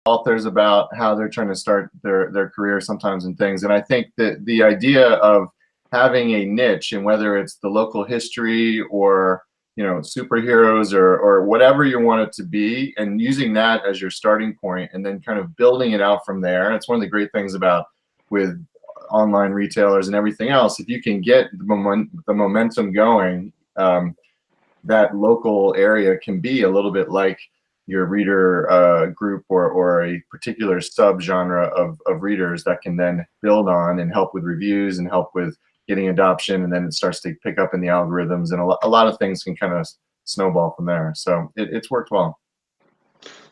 authors about how they're trying to start their career sometimes in things. And I think that the idea of having a niche, and whether it's the local history or superheroes or whatever you want it to be, and using that as your starting point and then kind of building it out from there. And it's one of the great things about with online retailers and everything else. If you can get the momentum going, that local area can be a little bit like your reader group or a particular subgenre of readers that can then build on and help with reviews and help with getting adoption, and then it starts to pick up in the algorithms, and a lot of things can kind of snowball from there. So it's worked well.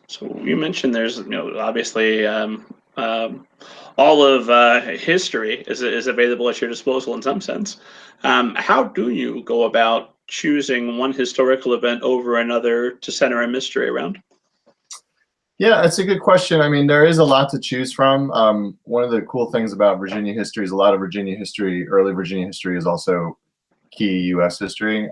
So you mentioned there's obviously all of history is available at your disposal in some sense. How do you go about choosing one historical event over another to center a mystery around? Yeah, that's a good question. I mean, there is a lot to choose from. One of the cool things about Virginia history is a lot of Virginia history, early Virginia history, is also key U.S. history.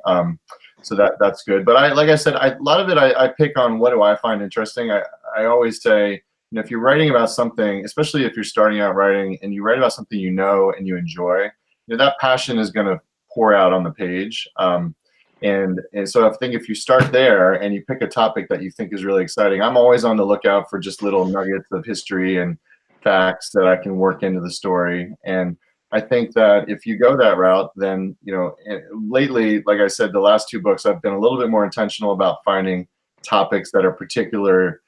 So that's good. But like I said, a lot of it I pick on what do I find interesting. I always say, if you're writing about something, especially if you're starting out writing and you write about something and you enjoy, that passion is going to pour out on the page. And so I think if you start there and you pick a topic that you think is really exciting, I'm always on the lookout for just little nuggets of history and facts that I can work into the story. And I think that if you go that route, then, lately, like I said, the last 2 books, I've been a little bit more intentional about finding topics that are particular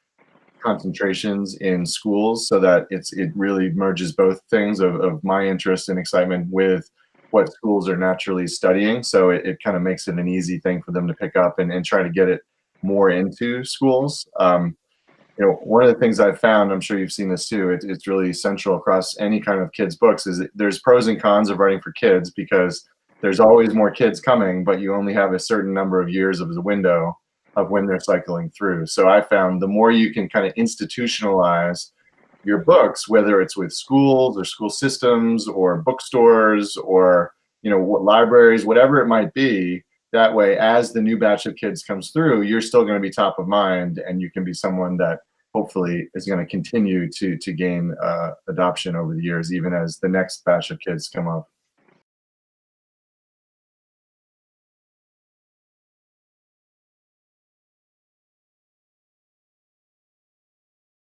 concentrations in schools, so that it really merges both things of my interest and excitement with what schools are naturally studying. So it kind of makes it an easy thing for them to pick up and try to get it more into schools. One of the things I've found, I'm sure you've seen this too, it's really central across any kind of kids books, is that there's pros and cons of writing for kids, because there's always more kids coming, but you only have a certain number of years of the window of when they're cycling through. So I found the more you can kind of institutionalize your books, whether it's with schools or school systems or bookstores or libraries, whatever it might be, that way as the new batch of kids comes through, you're still going to be top of mind, and you can be someone that hopefully is going to continue to gain adoption over the years, even as the next batch of kids come up.